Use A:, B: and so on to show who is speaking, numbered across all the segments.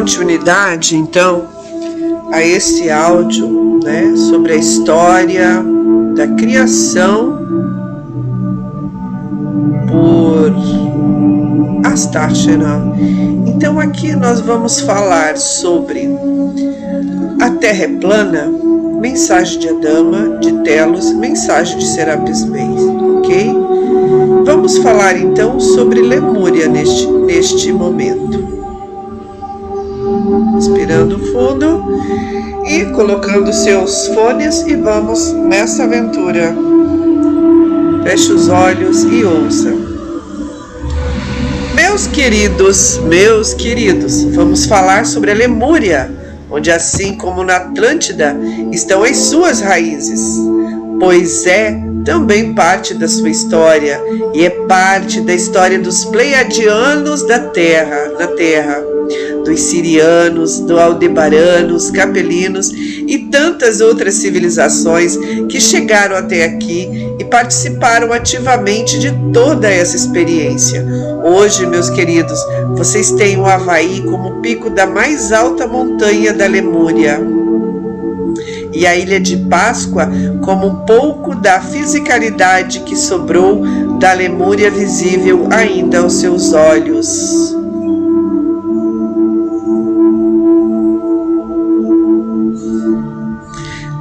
A: continuidade, então, a esse áudio, né, sobre a história da criação por Astaxerá. Então, aqui nós vamos falar sobre a Terra é plana, mensagem de Adama, de Telos, mensagem de Serapis Bey, ok? Vamos falar então sobre Lemúria neste momento. Respirando fundo e colocando seus fones e vamos nessa aventura. Feche os olhos e ouça. Meus queridos, vamos falar sobre a Lemúria, onde assim como na Atlântida estão as suas raízes, pois é também parte da sua história e é parte da história dos Pleiadianos na Terra, dos Sirianos, dos Aldebaranos, Capelinos e tantas outras civilizações que chegaram até aqui e participaram ativamente de toda essa experiência. Hoje, meus queridos, vocês têm o Havaí como o pico da mais alta montanha da Lemúria e a Ilha de Páscoa como um pouco da fisicalidade que sobrou da Lemúria visível ainda aos seus olhos.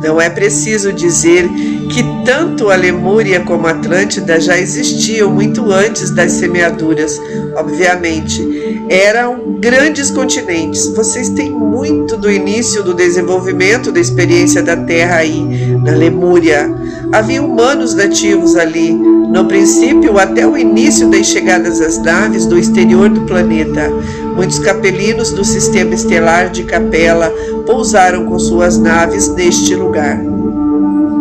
A: Não é preciso dizer que tanto a Lemúria como a Atlântida já existiam muito antes das semeaduras. Obviamente, eram grandes continentes. Vocês têm muito do início do desenvolvimento da experiência da Terra aí, na Lemúria. Havia humanos nativos ali, no princípio até o início das chegadas às naves do exterior do planeta. Muitos capelinos do sistema estelar de Capela pousaram com suas naves neste lugar.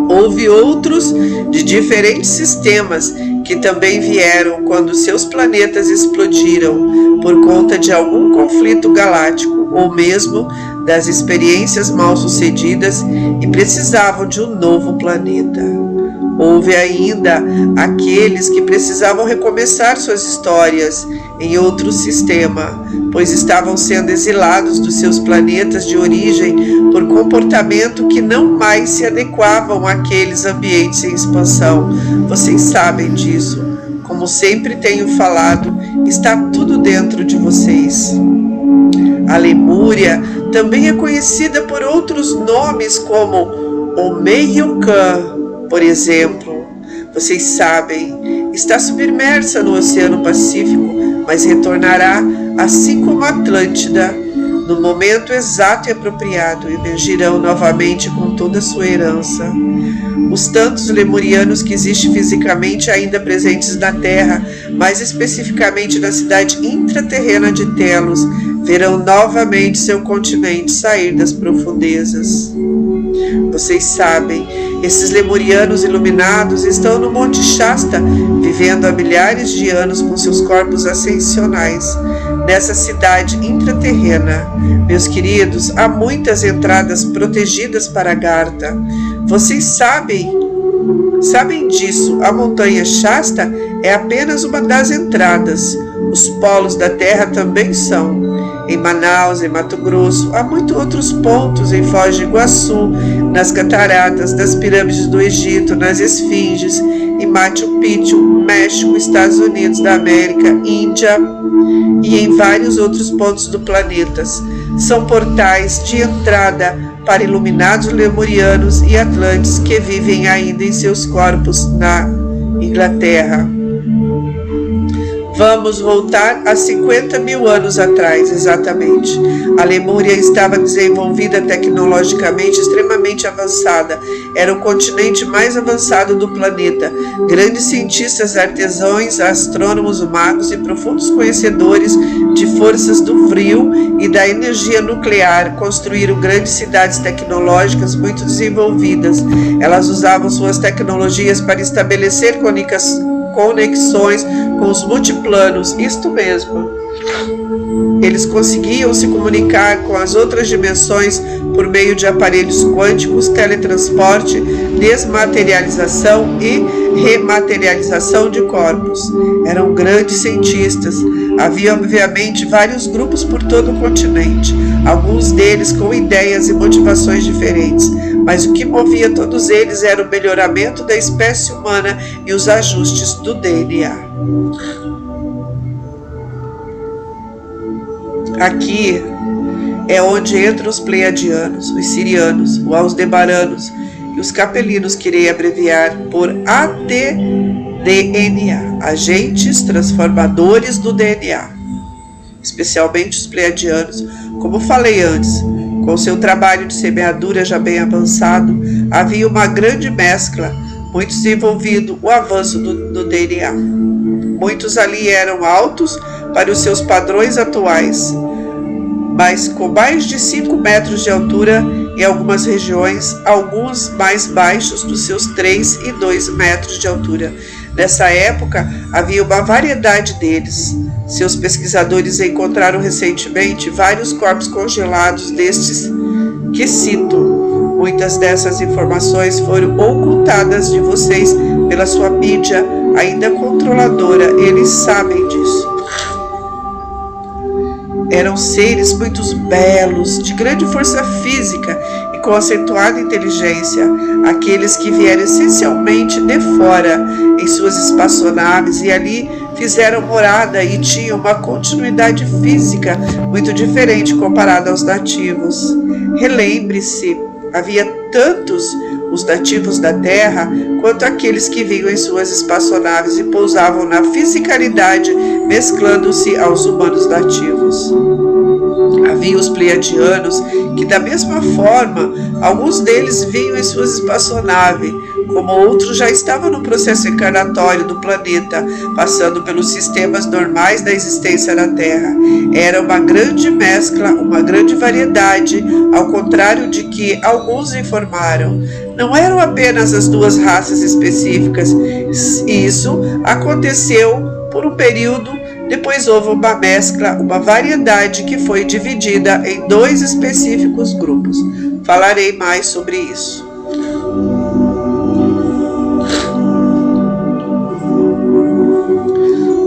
A: Houve outros de diferentes sistemas que também vieram quando seus planetas explodiram por conta de algum conflito galáctico ou mesmo das experiências mal sucedidas e precisavam de um novo planeta. Houve ainda aqueles que precisavam recomeçar suas histórias em outro sistema, pois estavam sendo exilados dos seus planetas de origem por comportamento que não mais se adequavam àqueles ambientes em expansão. Vocês sabem disso. Como sempre tenho falado, está tudo dentro de vocês. A Lemúria também é conhecida por outros nomes como Omeiyucan, por exemplo. Vocês sabem, está submersa no Oceano Pacífico, mas retornará, assim como a Atlântida, no momento exato e apropriado, emergirão novamente com toda a sua herança. Os tantos lemurianos que existem fisicamente ainda presentes na Terra, mais especificamente na cidade intraterrena de Telos, verão novamente seu continente sair das profundezas. Vocês sabem, esses lemurianos iluminados estão no Monte Shasta, vivendo há milhares de anos com seus corpos ascensionais, nessa cidade intraterrena. Meus queridos, há muitas entradas protegidas para Gartha. Vocês sabem disso. A montanha Shasta é apenas uma das entradas. Os polos da Terra também são. Em Manaus, em Mato Grosso, há muitos outros pontos em Foz do Iguaçu, nas cataratas, nas pirâmides do Egito, nas esfinges, em Machu Picchu, México, Estados Unidos da América, Índia e em vários outros pontos do planeta. São portais de entrada para iluminados lemurianos e atlantes que vivem ainda em seus corpos na Inglaterra. Vamos voltar a 50 mil anos atrás, exatamente. A Lemúria estava desenvolvida tecnologicamente extremamente avançada. Era o continente mais avançado do planeta. Grandes cientistas, artesãos, astrônomos, magos e profundos conhecedores de forças do frio e da energia nuclear construíram grandes cidades tecnológicas muito desenvolvidas. Elas usavam suas tecnologias para estabelecer conexões com os multiplanos, isto mesmo. Eles conseguiam se comunicar com as outras dimensões por meio de aparelhos quânticos, teletransporte, desmaterialização e rematerialização de corpos. Eram grandes cientistas. Havia, obviamente, vários grupos por todo o continente, alguns deles com ideias e motivações diferentes, mas o que movia todos eles era o melhoramento da espécie humana e os ajustes do DNA. Aqui é onde entram os pleiadianos, os sirianos, os aldebaranos e os capelinos, que irei abreviar por ATDNA, agentes transformadores do DNA, especialmente os pleiadianos. Como falei antes, com seu trabalho de semeadura já bem avançado, havia uma grande mescla, muito desenvolvido o avanço do DNA. Muitos ali eram altos para os seus padrões atuais, mas com mais de 5 metros de altura, em algumas regiões, alguns mais baixos dos seus 3 e 2 metros de altura. Nessa época, havia uma variedade deles. Seus pesquisadores encontraram recentemente vários corpos congelados destes que cito. Muitas dessas informações foram ocultadas de vocês pela sua mídia ainda controladora. Eles sabem disso. Eram seres muito belos, de grande força física e com acentuada inteligência, aqueles que vieram essencialmente de fora em suas espaçonaves e ali fizeram morada e tinham uma continuidade física muito diferente comparada aos nativos. Relembre-se, havia tantos os nativos da Terra quanto aqueles que vinham em suas espaçonaves e pousavam na fisicalidade, mesclando-se aos humanos nativos. Havia os pleiadianos que, da mesma forma, alguns deles vinham em suas espaçonaves, como outros já estavam no processo encarnatório do planeta, passando pelos sistemas normais da existência na Terra. Era uma grande mescla, uma grande variedade, ao contrário de que alguns informaram. Não eram apenas as duas raças específicas. Isso aconteceu por um período. Depois houve uma mescla, uma variedade que foi dividida em 2 específicos grupos. Falarei mais sobre isso.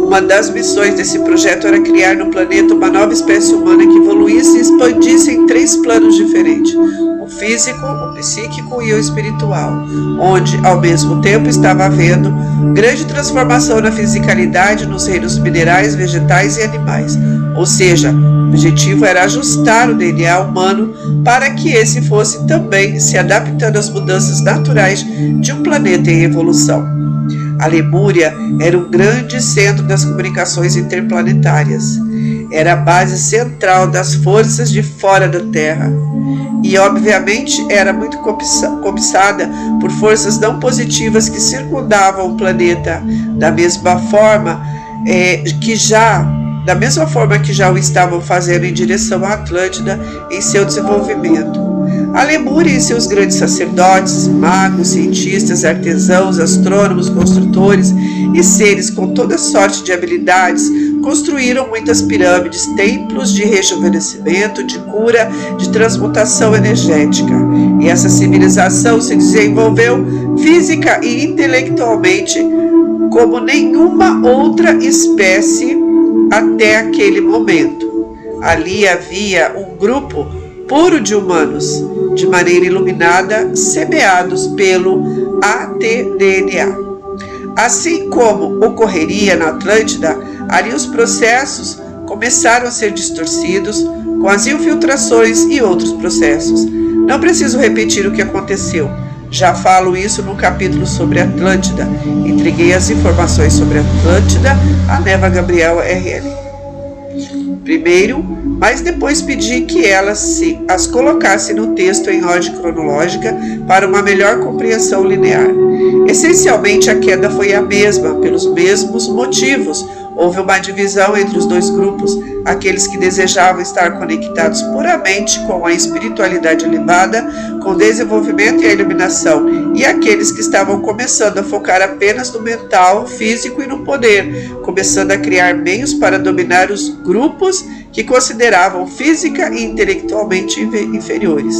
A: Uma das missões desse projeto era criar no planeta uma nova espécie humana que evoluísse e expandisse em 3 planos diferentes: o físico, o psíquico e o espiritual, onde ao mesmo tempo estava havendo grande transformação na fisicalidade nos reinos minerais, vegetais e animais. Ou seja, o objetivo era ajustar o DNA humano para que esse fosse também se adaptando às mudanças naturais de um planeta em evolução. A Lemúria era um grande centro das comunicações interplanetárias. Era a base central das forças de fora da Terra. E, obviamente, era muito cobiçada por forças não positivas que circundavam o planeta, da mesma forma que já o estavam fazendo em direção à Atlântida em seu desenvolvimento. A Lemúria e seus grandes sacerdotes, magos, cientistas, artesãos, astrônomos, construtores e seres com toda sorte de habilidades construíram muitas pirâmides, templos de rejuvenescimento, de cura, de transmutação energética. E essa civilização se desenvolveu física e intelectualmente como nenhuma outra espécie até aquele momento. Ali havia um grupo puro de humanos, de maneira iluminada, semeados pelo ATDNA. Assim como ocorreria na Atlântida, ali os processos começaram a ser distorcidos com as infiltrações e outros processos. Não preciso repetir o que aconteceu. Já falo isso no capítulo sobre Atlântida. Entreguei as informações sobre Atlântida a Neva Gabriel RL. Primeiro, mas depois pedi que ela as colocasse no texto em ordem cronológica para uma melhor compreensão linear. Essencialmente, a queda foi a mesma, pelos mesmos motivos. Houve uma divisão entre os 2 grupos, aqueles que desejavam estar conectados puramente com a espiritualidade elevada, com o desenvolvimento e a iluminação, e aqueles que estavam começando a focar apenas no mental, físico e no poder, começando a criar meios para dominar os grupos que consideravam física e intelectualmente inferiores.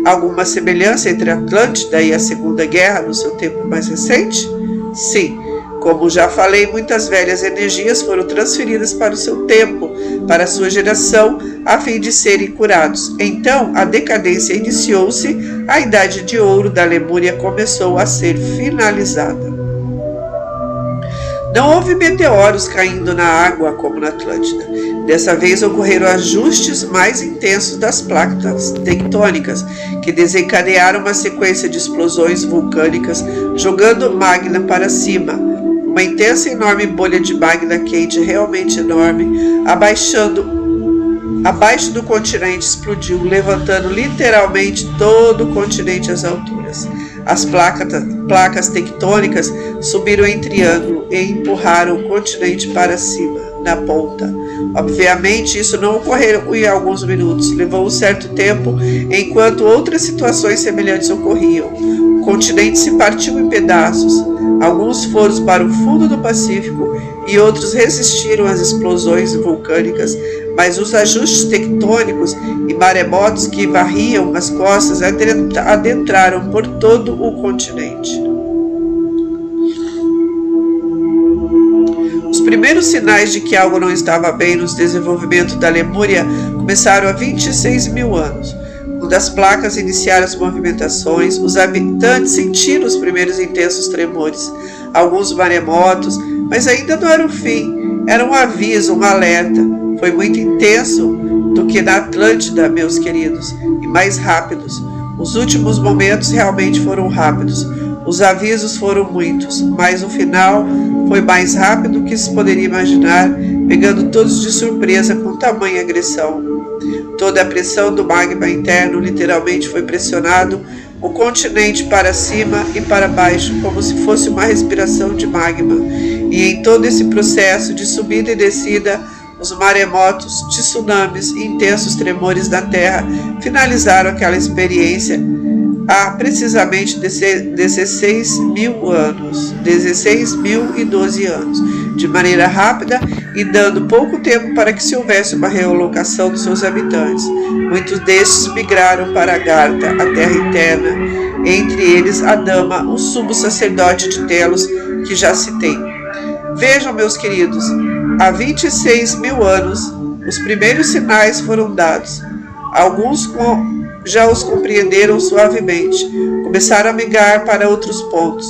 A: Alguma semelhança entre a Atlântida e a Segunda Guerra no seu tempo mais recente? Sim. Como já falei, muitas velhas energias foram transferidas para o seu tempo, para a sua geração, a fim de serem curados. Então, a decadência iniciou-se, a Idade de Ouro da Lemúria começou a ser finalizada. Não houve meteoros caindo na água como na Atlântida. Dessa vez ocorreram ajustes mais intensos das placas tectônicas, que desencadearam uma sequência de explosões vulcânicas, jogando magma para cima. Uma intensa e enorme bolha de magma quente, realmente enorme, abaixo do continente explodiu, levantando literalmente todo o continente às alturas. As placas tectônicas subiram em triângulo e empurraram o continente para cima, na ponta. Obviamente, isso não ocorreu em alguns minutos. Levou um certo tempo, enquanto outras situações semelhantes ocorriam. O continente se partiu em pedaços. Alguns foram para o fundo do Pacífico e outros resistiram às explosões vulcânicas, mas os ajustes tectônicos e maremotos que varriam as costas adentraram por todo o continente. Os primeiros sinais de que algo não estava bem no desenvolvimento da Lemúria começaram há 26 mil anos. Quando as placas iniciaram as movimentações, os habitantes sentiram os primeiros intensos tremores, alguns maremotos, mas ainda não era o fim, era um aviso, um alerta. Foi muito intenso do que na Atlântida, meus queridos, e mais rápidos. Os últimos momentos realmente foram rápidos. Os avisos foram muitos, mas o final foi mais rápido do que se poderia imaginar, pegando todos de surpresa com tamanha agressão. Toda a pressão do magma interno literalmente foi pressionado o continente para cima e para baixo, como se fosse uma respiração de magma. E em todo esse processo de subida e descida, os maremotos, tsunamis e intensos tremores da Terra finalizaram aquela experiência há precisamente 16.012 anos, de maneira rápida e dando pouco tempo para que se houvesse uma realocação dos seus habitantes. Muitos destes migraram para Agartha, a terra interna, entre eles a dama, o sumo sacerdote de Telos, que já citei. Vejam, meus queridos, há 26 mil anos, os primeiros sinais foram dados. Alguns já os compreenderam suavemente, começaram a migrar para outros pontos.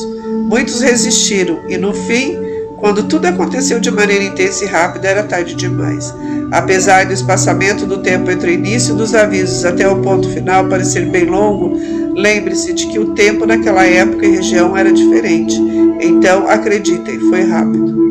A: Muitos resistiram e, no fim, quando tudo aconteceu de maneira intensa e rápida, era tarde demais. Apesar do espaçamento do tempo entre o início dos avisos até o ponto final parecer bem longo, lembre-se de que o tempo naquela época e região era diferente. Então, acreditem, foi rápido.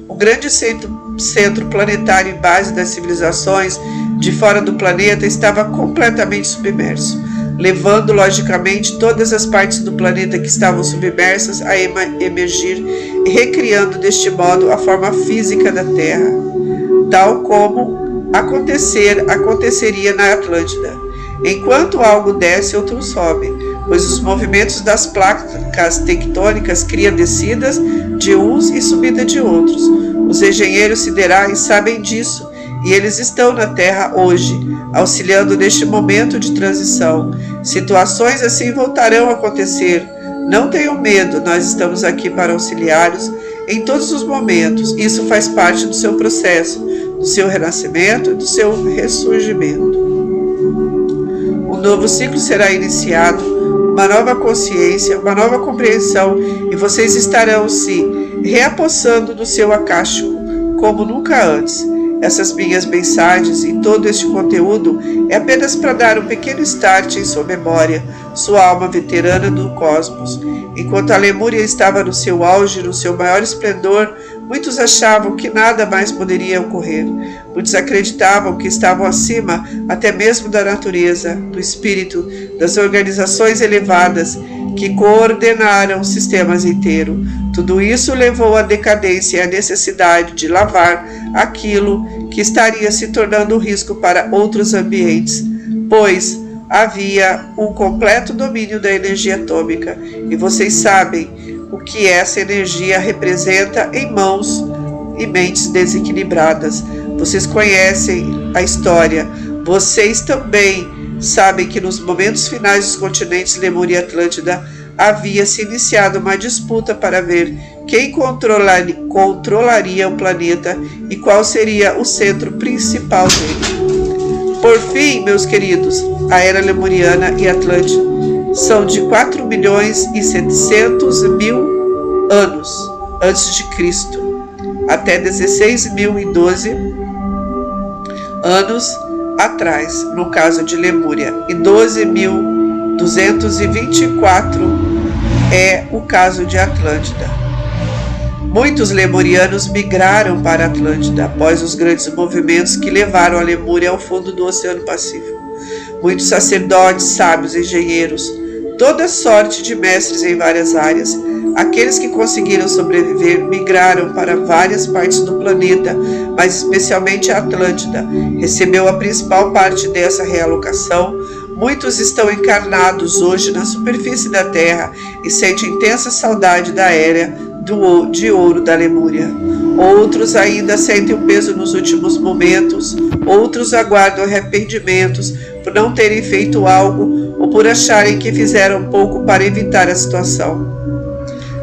A: O grande centro planetário e base das civilizações de fora do planeta estava completamente submerso, levando logicamente todas as partes do planeta que estavam submersas a emergir e recriando deste modo a forma física da Terra, tal como aconteceria na Atlântida. Enquanto algo desce, outro sobe, pois os movimentos das placas tectônicas criam descidas de uns e subida de outros. Os engenheiros siderais sabem disso, e eles estão na Terra hoje, auxiliando neste momento de transição. Situações assim voltarão a acontecer. Não tenham medo, nós estamos aqui para auxiliá-los em todos os momentos. Isso faz parte do seu processo, do seu renascimento e do seu ressurgimento. Um novo ciclo será iniciado, uma nova consciência, uma nova compreensão, e vocês estarão se reapossando do seu acástico como nunca antes. Essas minhas mensagens e todo este conteúdo é apenas para dar um pequeno start em sua memória, sua alma veterana do cosmos. Enquanto a Lemúria estava no seu auge, no seu maior esplendor, muitos achavam que nada mais poderia ocorrer. Muitos acreditavam que estavam acima até mesmo da natureza, do espírito, das organizações elevadas que coordenaram sistemas inteiros. Tudo isso levou à decadência e à necessidade de lavar aquilo que estaria se tornando um risco para outros ambientes, pois havia um completo domínio da energia atômica, e vocês sabem o que essa energia representa em mãos e mentes desequilibradas. Vocês conhecem a história. Vocês também sabem que nos momentos finais dos continentes Lemúria e Atlântida, havia se iniciado uma disputa para ver quem controlaria o planeta e qual seria o centro principal dele. Por fim, meus queridos, a era lemuriana e Atlântida são de 4.700.000 anos antes de Cristo, até 16.012 anos atrás, no caso de Lemúria, e 12.224 é o caso de Atlântida. Muitos lemurianos migraram para Atlântida após os grandes movimentos que levaram a Lemúria ao fundo do Oceano Pacífico. Muitos sacerdotes, sábios, engenheiros, toda sorte de mestres em várias áreas, aqueles que conseguiram sobreviver migraram para várias partes do planeta, mas especialmente a Atlântida recebeu a principal parte dessa realocação. Muitos estão encarnados hoje na superfície da Terra e sentem intensa saudade da era de ouro da Lemúria. Outros ainda sentem o peso nos últimos momentos, outros aguardam arrependimentos por não terem feito algo ou por acharem que fizeram pouco para evitar a situação.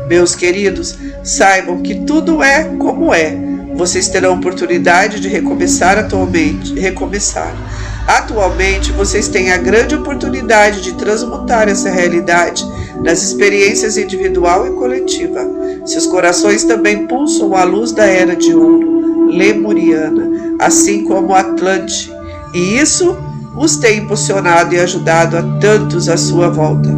A: Meus queridos, saibam que tudo é como é. Vocês terão oportunidade de recomeçar Atualmente, vocês têm a grande oportunidade de transmutar essa realidade nas experiências individual e coletiva. Seus corações também pulsam a luz da Era de Ouro lemuriana, assim como Atlante, e isso os tem impulsionado e ajudado a tantos à sua volta.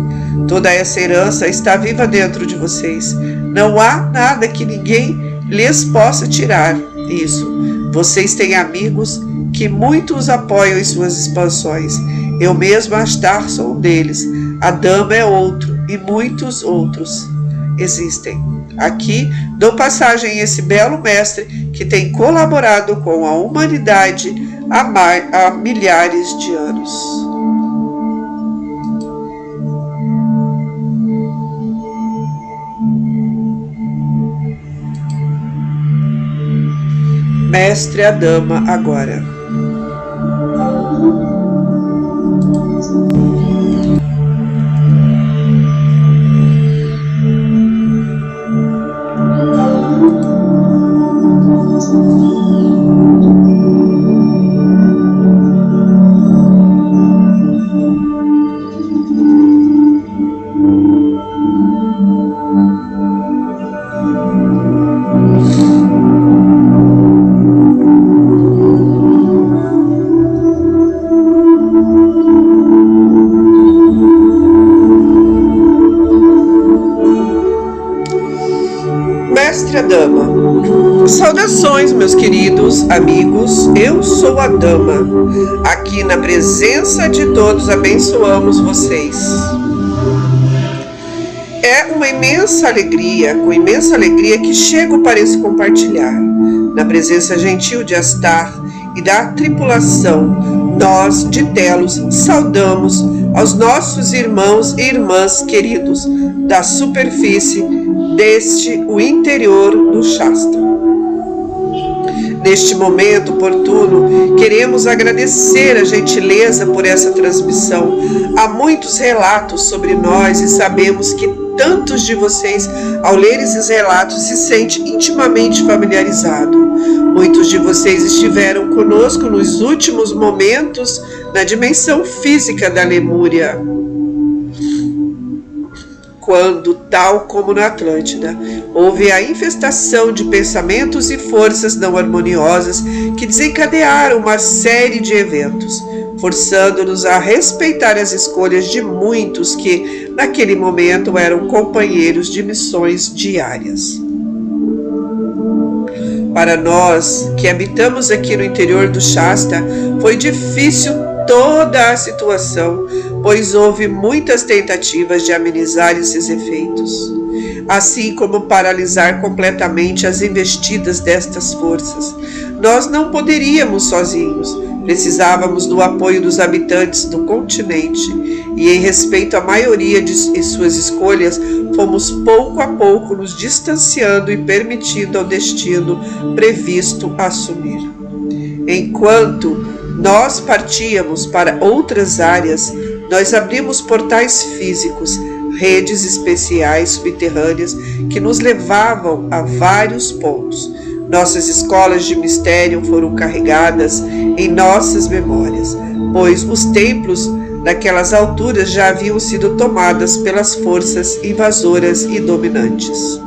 A: Toda essa herança está viva dentro de vocês. Não há nada que ninguém lhes possa tirar isso. Vocês têm amigos que muitos apoiam em suas expansões. Eu mesma, Astar, sou um deles. A Dama é outro, e muitos outros existem. Aqui dou passagem a esse belo mestre que tem colaborado com a humanidade há milhares de anos. Mestre Adama agora. Mestre Adama. Saudações, meus queridos amigos, eu sou a Dama. Aqui na presença de todos abençoamos vocês. É com imensa alegria que chego para esse compartilhar. Na presença gentil de Astar e da tripulação, nós, de Telos, saudamos aos nossos irmãos e irmãs queridos da superfície o interior do Shasta. Neste momento oportuno, queremos agradecer a gentileza por essa transmissão. Há muitos relatos sobre nós e sabemos que tantos de vocês, ao ler esses relatos, se sentem intimamente familiarizados. Muitos de vocês estiveram conosco nos últimos momentos na dimensão física da Lemúria, quando, tal como na Atlântida, houve a infestação de pensamentos e forças não harmoniosas que desencadearam uma série de eventos, forçando-nos a respeitar as escolhas de muitos que, naquele momento, eram companheiros de missões diárias. Para nós, que habitamos aqui no interior do Shasta, foi difícil toda a situação, pois houve muitas tentativas de amenizar esses efeitos, assim como paralisar completamente as investidas destas forças. Nós não poderíamos sozinhos, precisávamos do apoio dos habitantes do continente, e em respeito à maioria de suas escolhas, fomos pouco a pouco nos distanciando e permitindo ao destino previsto assumir. Enquanto nós partíamos para outras áreas, nós abrimos portais físicos, redes especiais subterrâneas que nos levavam a vários pontos. Nossas escolas de mistério foram carregadas em nossas memórias, pois os templos daquelas alturas já haviam sido tomadas pelas forças invasoras e dominantes.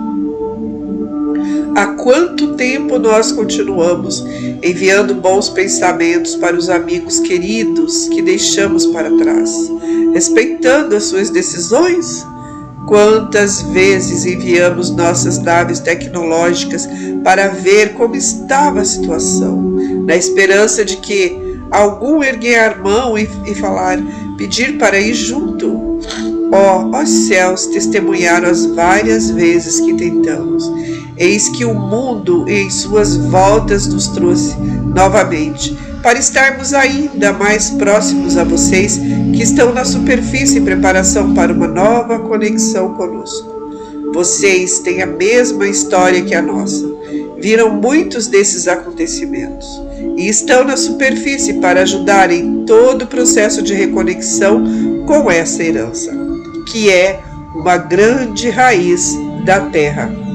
A: Há quanto tempo nós continuamos enviando bons pensamentos para os amigos queridos que deixamos para trás, respeitando as suas decisões? Quantas vezes enviamos nossas naves tecnológicas para ver como estava a situação, na esperança de que algum erguer a mão e falar, pedir para ir junto? Os céus testemunharam as várias vezes que tentamos. Eis que o mundo em suas voltas nos trouxe novamente, para estarmos ainda mais próximos a vocês que estão na superfície em preparação para uma nova conexão conosco. Vocês têm a mesma história que a nossa. Viram muitos desses acontecimentos e estão na superfície para ajudar em todo o processo de reconexão com essa herança, que é uma grande raiz da Terra.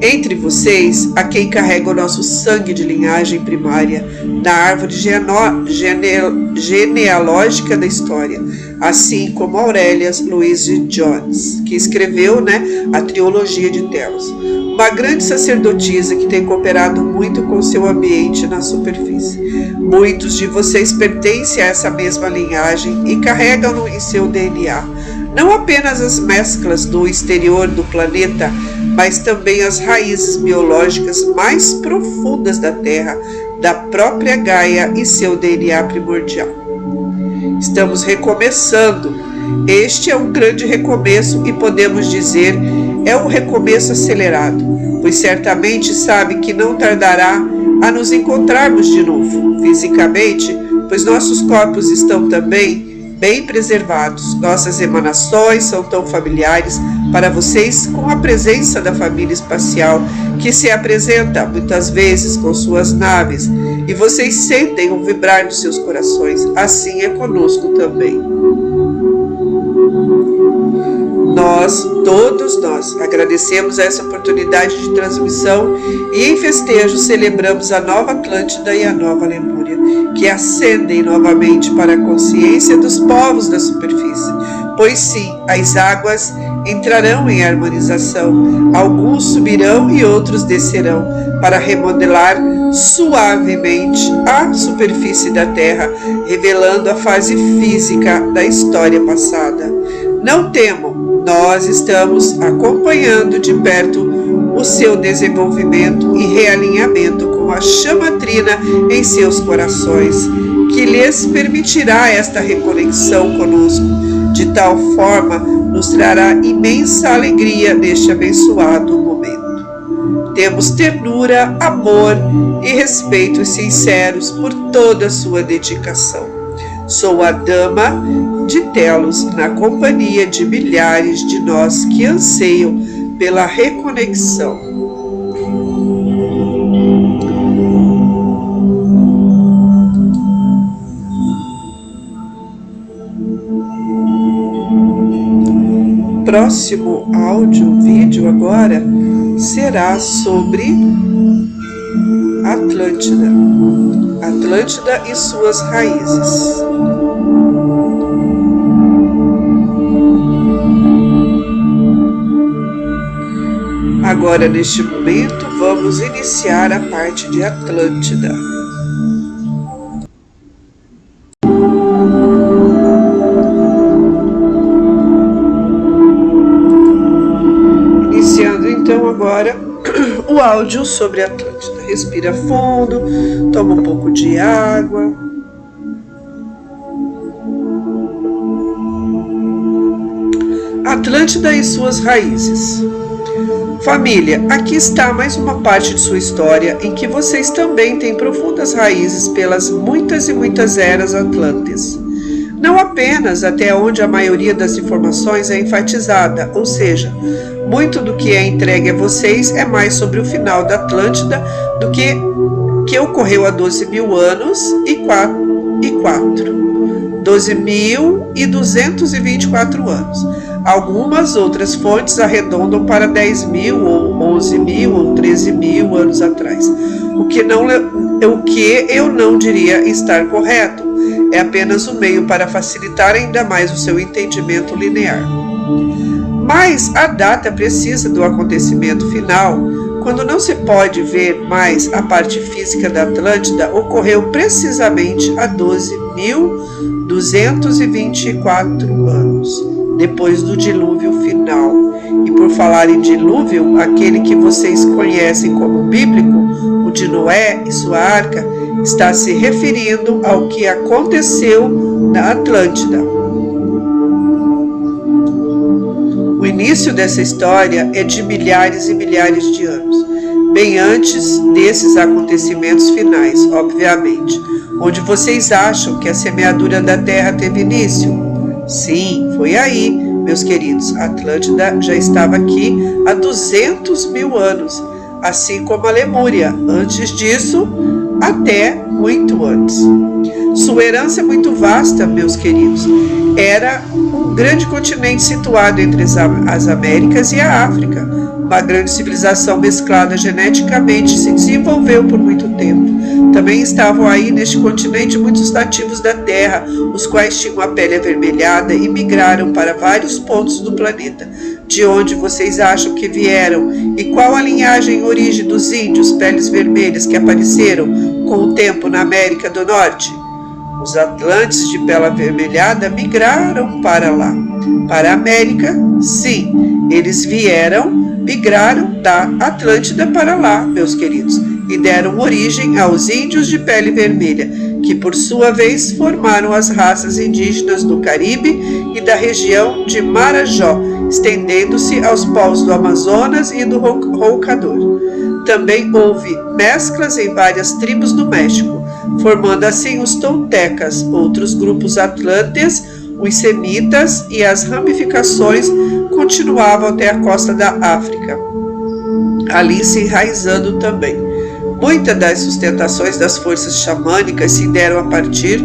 A: Entre vocês, há quem carrega o nosso sangue de linhagem primária na árvore genealógica da história, assim como Aurélia Louise Jones, que escreveu a trilogia de Telos, uma grande sacerdotisa que tem cooperado muito com seu ambiente na superfície. Muitos de vocês pertencem a essa mesma linhagem e carregam em seu DNA não apenas as mesclas do exterior do planeta, mas também as raízes biológicas mais profundas da Terra, da própria Gaia e seu DNA primordial. Estamos recomeçando. Este é um grande recomeço e podemos dizer é um recomeço acelerado, pois certamente sabe que não tardará a nos encontrarmos de novo, fisicamente, pois nossos corpos estão também bem preservados. Nossas emanações são tão familiares para vocês com a presença da família espacial que se apresenta muitas vezes com suas naves e vocês sentem o vibrar dos seus corações. Assim é conosco também. Todos nós, agradecemos essa oportunidade de transmissão e em festejo celebramos a nova Atlântida e a nova Lemúria, que ascendem novamente para a consciência dos povos da superfície. Pois sim, as águas entrarão em harmonização, alguns subirão e outros descerão, para remodelar suavemente a superfície da Terra, revelando a fase física da história passada. Não temam, nós estamos acompanhando de perto o seu desenvolvimento e realinhamento com a chamatrina em seus corações, que lhes permitirá esta reconexão conosco. De tal forma, nos trará imensa alegria neste abençoado momento. Temos ternura, amor e respeito sinceros por toda a sua dedicação. Sou a Dama de Telos, na companhia de milhares de nós que anseiam pela reconexão. Próximo vídeo agora será sobre Atlântida e suas raízes. Agora, neste momento, vamos iniciar a parte de Atlântida. Iniciando então agora o áudio sobre Atlântida. Respira fundo, toma um pouco de água. Atlântida e suas raízes. Família, aqui está mais uma parte de sua história em que vocês também têm profundas raízes pelas muitas e muitas eras atlantes. Não apenas até onde a maioria das informações é enfatizada, ou seja, muito do que é entregue a vocês é mais sobre o final da Atlântida do que ocorreu há 12 mil anos e 4. 12.224 anos. Algumas outras fontes arredondam para 10.000 ou 11.000 ou 13.000 anos atrás, o que eu não diria estar correto. É apenas um meio para facilitar ainda mais o seu entendimento linear. Mas a data precisa do acontecimento final, quando não se pode ver mais a parte física da Atlântida, ocorreu precisamente há 12.224 anos, depois do dilúvio final. E por falar em dilúvio, aquele que vocês conhecem como bíblico, o de Noé e sua arca, está se referindo ao que aconteceu na Atlântida. O início dessa história é de milhares e milhares de anos, bem antes desses acontecimentos finais, obviamente. Onde vocês acham que a semeadura da terra teve início? Sim, foi aí, meus queridos. A Atlântida já estava aqui há 200.000 anos, assim como a Lemúria. Antes disso, até muito antes. Sua herança é muito vasta, meus queridos. Era um grande continente situado entre as Américas e a África. Uma grande civilização mesclada geneticamente se desenvolveu por muito tempo. Também estavam aí neste continente muitos nativos da Terra, os quais tinham a pele avermelhada e migraram para vários pontos do planeta. De onde vocês acham que vieram? E qual a linhagem e origem dos índios peles vermelhas que apareceram com o tempo na América do Norte? Os atlantes de pele avermelhada migraram para lá. Para a América, sim, eles migraram da Atlântida para lá, meus queridos, e deram origem aos índios de pele vermelha, que por sua vez formaram as raças indígenas do Caribe e da região de Marajó, estendendo-se aos polos do Amazonas e do Roncador. Também houve mesclas em várias tribos do México, formando assim os toltecas, outros grupos atlantes, os semitas, e as ramificações continuavam até a costa da África, ali se enraizando também. Muitas das sustentações das forças xamânicas se deram a partir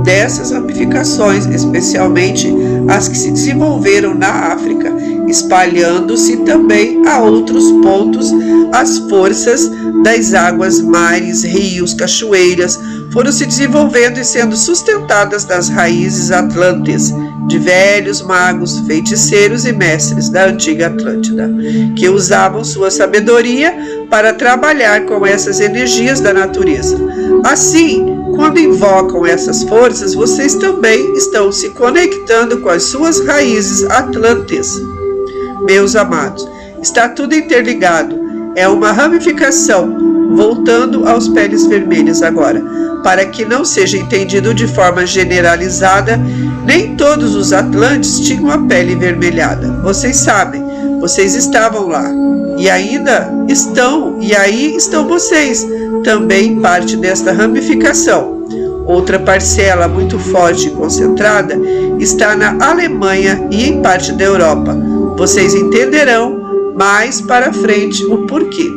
A: dessas ramificações, especialmente as que se desenvolveram na África, espalhando-se também a outros pontos. As forças das águas, mares, rios, cachoeiras foram se desenvolvendo e sendo sustentadas nas raízes atlantes de velhos magos, feiticeiros e mestres da antiga Atlântida, que usavam sua sabedoria para trabalhar com essas energias da natureza. Assim, quando invocam essas forças, vocês também estão se conectando com as suas raízes atlantes. Meus amados, está tudo interligado. É uma ramificação, voltando aos peles vermelhas agora, para que não seja entendido de forma generalizada. Nem todos os atlantes tinham a pele vermelhada. Vocês sabem, vocês estavam lá. E ainda estão, e aí estão vocês, também parte desta ramificação. Outra parcela muito forte e concentrada está na Alemanha e em parte da Europa. Vocês entenderão mais para frente o porquê.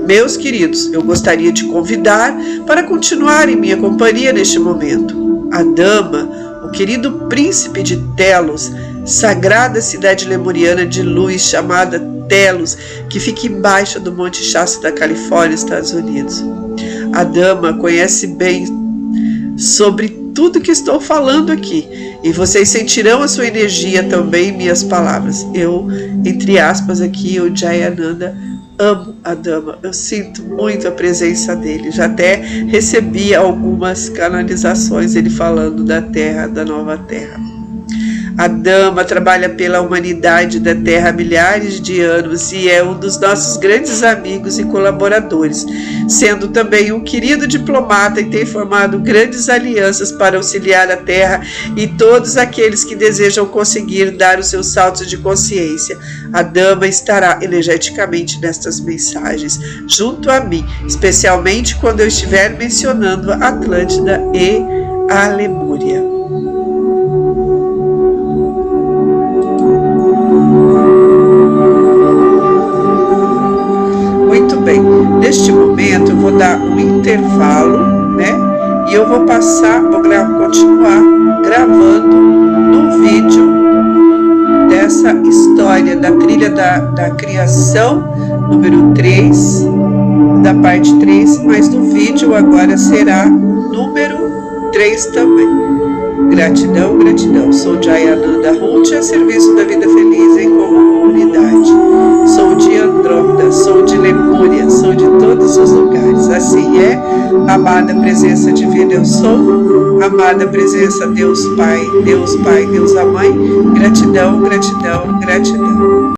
A: Meus queridos, eu gostaria de convidar para continuar em minha companhia neste momento a dama, o querido príncipe de Telos, sagrada cidade lemuriana de luz chamada Telos, que fica embaixo do Monte Shasta da Califórnia, Estados Unidos. A dama conhece bem sobre tudo que estou falando aqui, e vocês sentirão a sua energia também em minhas palavras. Eu, entre aspas aqui, o Jayananda, amo a dama, eu sinto muito a presença dele, já até recebi algumas canalizações ele falando da terra, da nova terra. A dama trabalha pela humanidade da Terra há milhares de anos e é um dos nossos grandes amigos e colaboradores, sendo também um querido diplomata, e tem formado grandes alianças para auxiliar a Terra e todos aqueles que desejam conseguir dar os seus saltos de consciência. A dama estará energeticamente nestas mensagens, junto a mim, especialmente quando eu estiver mencionando a Atlântida e a Lemúria. Muito bem, neste momento eu vou dar um intervalo, né? E eu vou continuar gravando no vídeo dessa história da trilha da criação, número 3, da parte 3, mas no vídeo agora será número 3 também. Gratidão, gratidão. Sou Jayananda Ruth, a serviço da vida feliz em comunidade. Sou de Andrômeda, sou de Lemúria, sou de todos os lugares. Assim é, amada presença divina eu sou, amada presença Deus Pai, Deus Mãe. Gratidão, gratidão, gratidão.